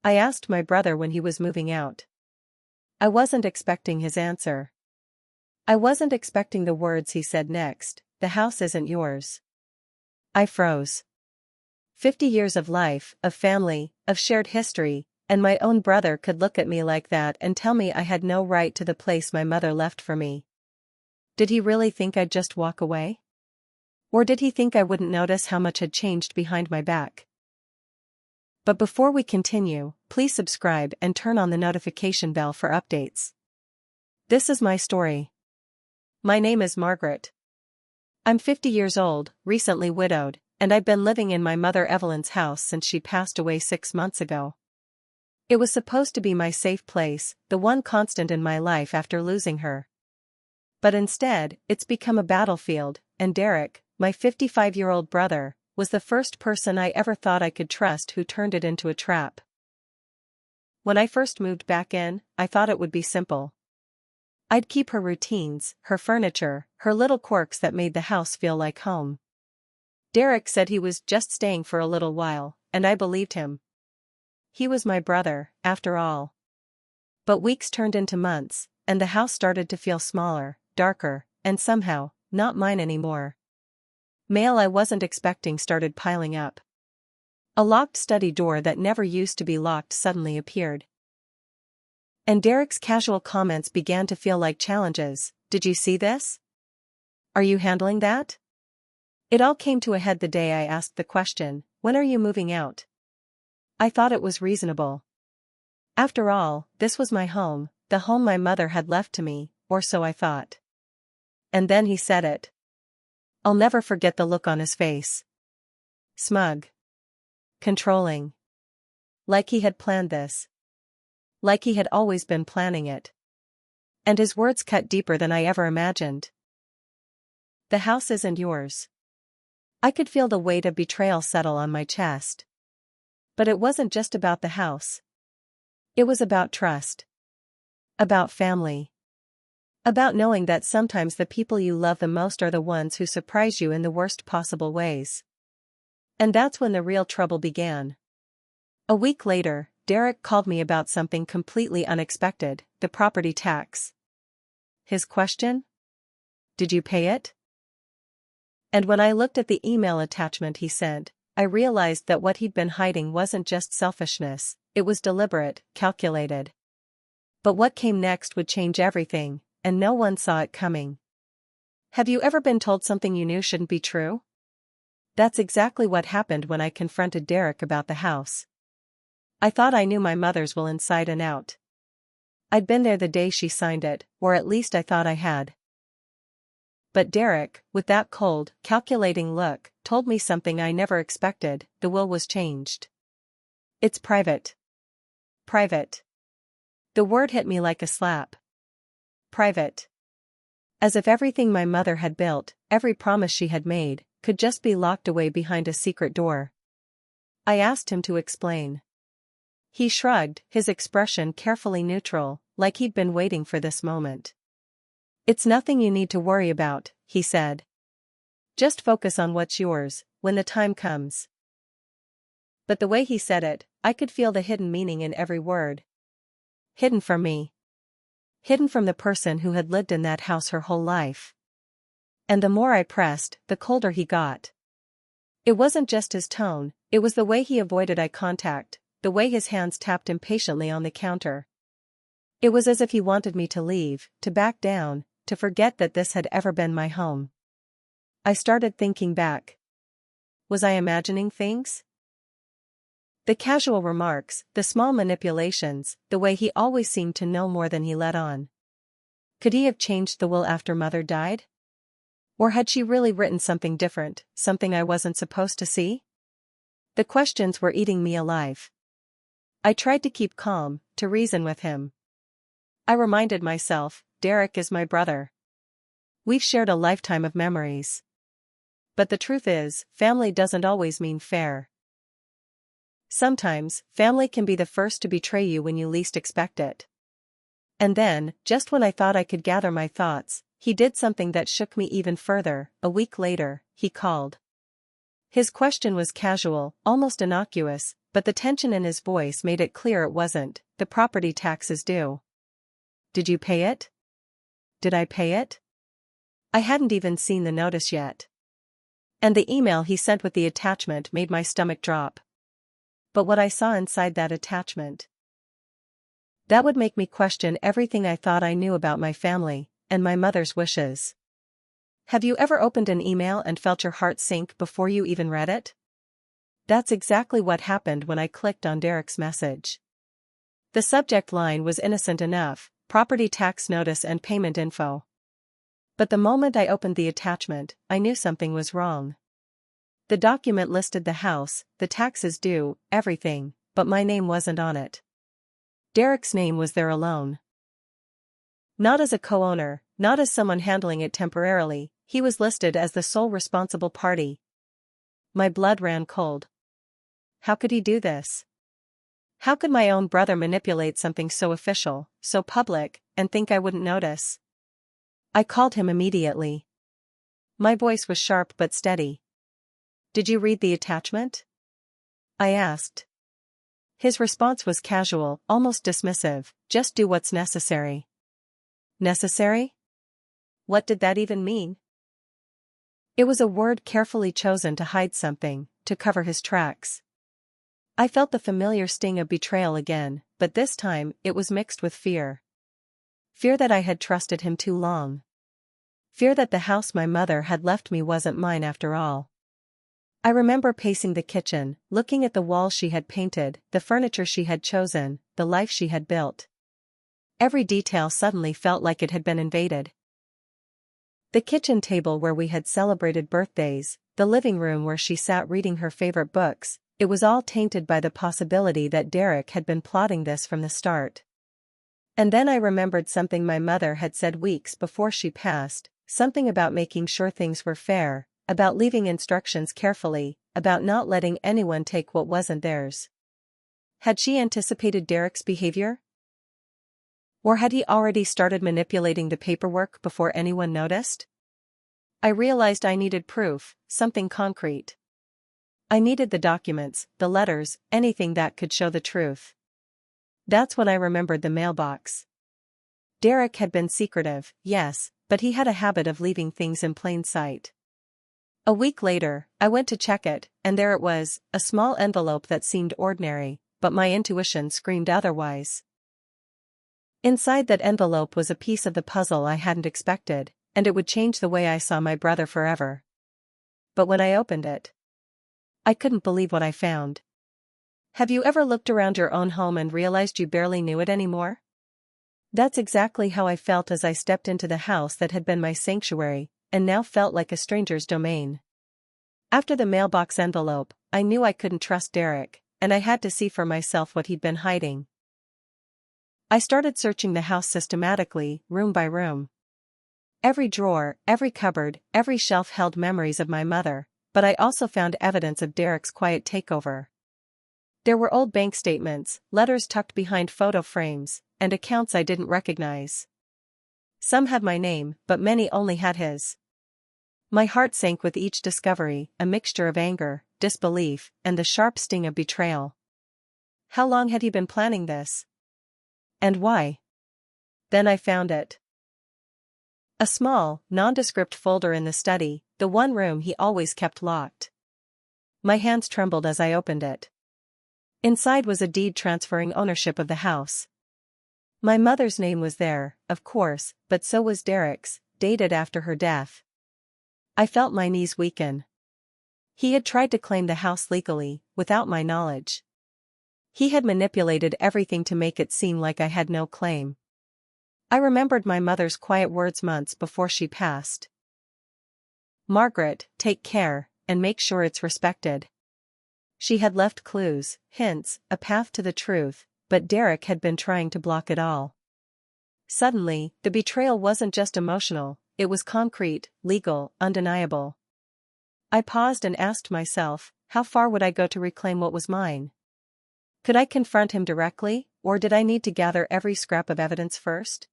I asked my brother when he was moving out. I wasn't expecting his answer. I wasn't expecting the words he said next, "The house isn't yours." I froze. 50 years of life, of family, of shared history, and my own brother could look at me like that and tell me I had no right to the place my mother left for me. Did he really think I'd just walk away? Or did he think I wouldn't notice how much had changed behind my back? But before we continue, please subscribe and turn on the notification bell for updates. This is my story. My name is Margaret. I'm 50 years old, recently widowed, and I've been living in my mother Evelyn's house since she passed away 6 months ago. It was supposed to be my safe place, the one constant in my life after losing her. But instead, it's become a battlefield, and Derek, my 55-year-old brother, was the first person I ever thought I could trust who turned it into a trap. When I first moved back in, I thought it would be simple. I'd keep her routines, her furniture, her little quirks that made the house feel like home. Derek said he was just staying for a little while, and I believed him. He was my brother, after all. But weeks turned into months, and the house started to feel smaller, darker, and somehow, not mine anymore. Mail I wasn't expecting started piling up. A locked study door that never used to be locked suddenly appeared. And Derek's casual comments began to feel like challenges. "Did you see this? Are you handling that?" It all came to a head the day I asked the question, "When are you moving out?" I thought it was reasonable. After all, this was my home, the home my mother had left to me, or so I thought. And then he said it. I'll never forget the look on his face. Smug. Controlling. Like he had planned this. Like he had always been planning it. And his words cut deeper than I ever imagined. "The house isn't yours." I could feel the weight of betrayal settle on my chest. But it wasn't just about the house. It was about trust. About family. About knowing that sometimes the people you love the most are the ones who surprise you in the worst possible ways. And that's when the real trouble began. A week later, Derek called me about something completely unexpected, the property tax. His question? "Did you pay it?" And when I looked at the email attachment he sent, I realized that what he'd been hiding wasn't just selfishness, it was deliberate, calculated. But what came next would change everything, and no one saw it coming. Have you ever been told something you knew shouldn't be true? That's exactly what happened when I confronted Derek about the house. I thought I knew my mother's will inside and out. I'd been there the day she signed it, or at least I thought I had. But Derek, with that cold, calculating look, told me something I never expected: the will was changed. "It's private." Private. The word hit me like a slap. Private. As if everything my mother had built, every promise she had made, could just be locked away behind a secret door. I asked him to explain. He shrugged, his expression carefully neutral, like he'd been waiting for this moment. "It's nothing you need to worry about," he said. "Just focus on what's yours, when the time comes." But the way he said it, I could feel the hidden meaning in every word. Hidden from me. Hidden from the person who had lived in that house her whole life. And the more I pressed, the colder he got. It wasn't just his tone, it was the way he avoided eye contact, the way his hands tapped impatiently on the counter. It was as if he wanted me to leave, to back down, to forget that this had ever been my home. I started thinking back. Was I imagining things? The casual remarks, the small manipulations, the way he always seemed to know more than he let on. Could he have changed the will after Mother died? Or had she really written something different, something I wasn't supposed to see? The questions were eating me alive. I tried to keep calm, to reason with him. I reminded myself, Derek is my brother. We've shared a lifetime of memories. But the truth is, family doesn't always mean fair. Sometimes, family can be the first to betray you when you least expect it. And then, just when I thought I could gather my thoughts, he did something that shook me even further. A week later, he called. His question was casual, almost innocuous: but the tension in his voice made it clear it wasn't. The property tax is due. Did you pay it? Did I pay it? I hadn't even seen the notice yet. And the email he sent with the attachment made my stomach drop. But what I saw inside that attachment, that would make me question everything I thought I knew about my family, and my mother's wishes. Have you ever opened an email and felt your heart sink before you even read it? That's exactly what happened when I clicked on Derek's message. The subject line was innocent enough: property tax notice and payment info. But the moment I opened the attachment, I knew something was wrong. The document listed the house, the taxes due, everything, but my name wasn't on it. Derek's name was there alone. Not as a co-owner, not as someone handling it temporarily, he was listed as the sole responsible party. My blood ran cold. How could he do this? How could my own brother manipulate something so official, so public, and think I wouldn't notice? I called him immediately. My voice was sharp but steady. Did you read the attachment? I asked. His response was casual, almost dismissive: just do what's necessary. Necessary? What did that even mean? It was a word carefully chosen to hide something, to cover his tracks. I felt the familiar sting of betrayal again, but this time it was mixed with fear. Fear that I had trusted him too long. Fear that the house my mother had left me wasn't mine after all. I remember pacing the kitchen, looking at the walls she had painted, the furniture she had chosen, the life she had built. Every detail suddenly felt like it had been invaded. The kitchen table where we had celebrated birthdays, the living room where she sat reading her favorite books, it was all tainted by the possibility that Derek had been plotting this from the start. And then I remembered something my mother had said weeks before she passed, something about making sure things were fair, about leaving instructions carefully, about not letting anyone take what wasn't theirs. Had she anticipated Derek's behavior? Or had he already started manipulating the paperwork before anyone noticed? I realized I needed proof, something concrete. I needed the documents, the letters, anything that could show the truth. That's when I remembered the mailbox. Derek had been secretive, yes, but he had a habit of leaving things in plain sight. A week later, I went to check it, and there it was, a small envelope that seemed ordinary, but my intuition screamed otherwise. Inside that envelope was a piece of the puzzle I hadn't expected, and it would change the way I saw my brother forever. But when I opened it, I couldn't believe what I found. Have you ever looked around your own home and realized you barely knew it anymore? That's exactly how I felt as I stepped into the house that had been my sanctuary, and now felt like a stranger's domain. After the mailbox envelope, I knew I couldn't trust Derek, and I had to see for myself what he'd been hiding. I started searching the house systematically, room by room. Every drawer, every cupboard, every shelf held memories of my mother, but I also found evidence of Derek's quiet takeover. There were old bank statements, letters tucked behind photo frames, and accounts I didn't recognize. Some had my name, but many only had his. My heart sank with each discovery, a mixture of anger, disbelief, and the sharp sting of betrayal. How long had he been planning this? And why? Then I found it. A small, nondescript folder in the study, the one room he always kept locked. My hands trembled as I opened it. Inside was a deed transferring ownership of the house. My mother's name was there, of course, but so was Derek's, dated after her death. I felt my knees weaken. He had tried to claim the house legally, without my knowledge. He had manipulated everything to make it seem like I had no claim. I remembered my mother's quiet words months before she passed. "Margaret, take care, and make sure it's respected." She had left clues, hints, a path to the truth, but Derek had been trying to block it all. Suddenly, the betrayal wasn't just emotional, it was concrete, legal, undeniable. I paused and asked myself, how far would I go to reclaim what was mine? Could I confront him directly, or did I need to gather every scrap of evidence first?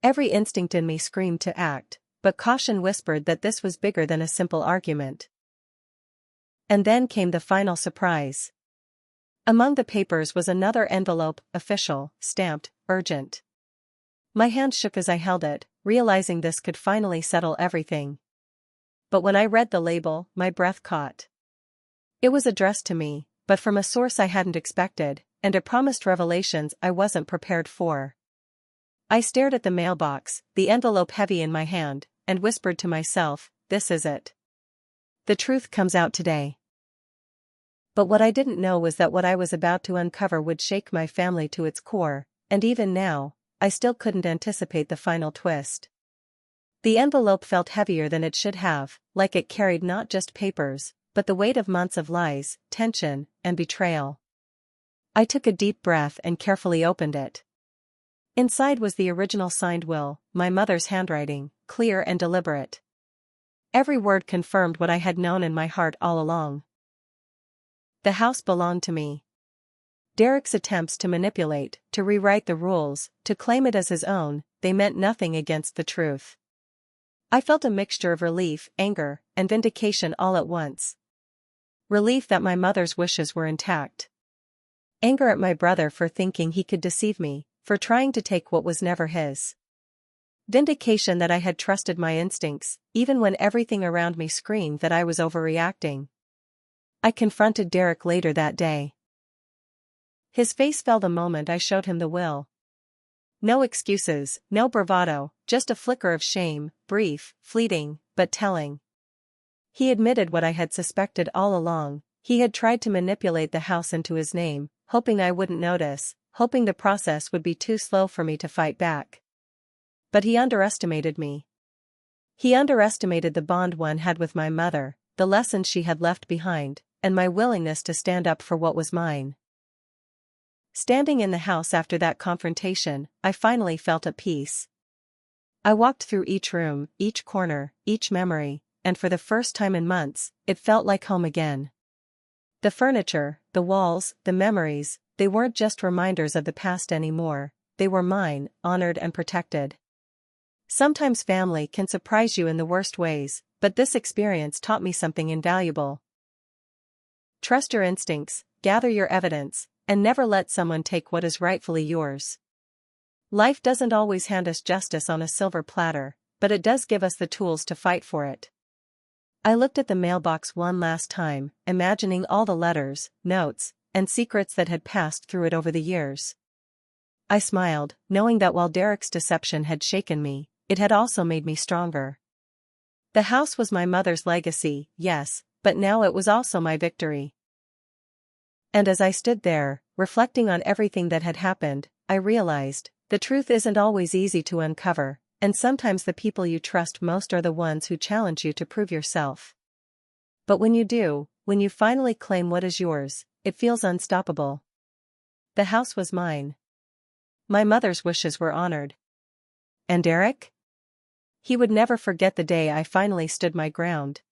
Every instinct in me screamed to act, but caution whispered that this was bigger than a simple argument. And then came the final surprise. Among the papers was another envelope, official, stamped, urgent. My hand shook as I held it, realizing this could finally settle everything. But when I read the label, my breath caught. It was addressed to me, but from a source I hadn't expected, and it promised revelations I wasn't prepared for. I stared at the mailbox, the envelope heavy in my hand, and whispered to myself, "This is it. The truth comes out today." But what I didn't know was that what I was about to uncover would shake my family to its core, and even now, I still couldn't anticipate the final twist. The envelope felt heavier than it should have, like it carried not just papers, but the weight of months of lies, tension, and betrayal. I took a deep breath and carefully opened it. Inside was the original signed will, my mother's handwriting, clear and deliberate. Every word confirmed what I had known in my heart all along. The house belonged to me. Derek's attempts to manipulate, to rewrite the rules, to claim it as his own, they meant nothing against the truth. I felt a mixture of relief, anger, and vindication all at once. Relief that my mother's wishes were intact. Anger at my brother for thinking he could deceive me, for trying to take what was never his. Vindication that I had trusted my instincts, even when everything around me screamed that I was overreacting. I confronted Derek later that day. His face fell the moment I showed him the will. No excuses, no bravado, just a flicker of shame, brief, fleeting, but telling. He admitted what I had suspected all along. He had tried to manipulate the house into his name, hoping I wouldn't notice, hoping the process would be too slow for me to fight back. But he underestimated me. He underestimated the bond one had with my mother, the lessons she had left behind, and my willingness to stand up for what was mine. Standing in the house after that confrontation, I finally felt at peace. I walked through each room, each corner, each memory, and for the first time in months, it felt like home again. The furniture, the walls, the memories, they weren't just reminders of the past anymore, they were mine, honored and protected. Sometimes family can surprise you in the worst ways, but this experience taught me something invaluable. Trust your instincts, gather your evidence, and never let someone take what is rightfully yours. Life doesn't always hand us justice on a silver platter, but it does give us the tools to fight for it. I looked at the mailbox one last time, imagining all the letters, notes, and secrets that had passed through it over the years. I smiled, knowing that while Derek's deception had shaken me, it had also made me stronger. The house was my mother's legacy, yes, but now it was also my victory. And as I stood there, reflecting on everything that had happened, I realized, the truth isn't always easy to uncover, and sometimes the people you trust most are the ones who challenge you to prove yourself. But when you do, when you finally claim what is yours, it feels unstoppable. The house was mine. My mother's wishes were honored. And Derek? He would never forget the day I finally stood my ground.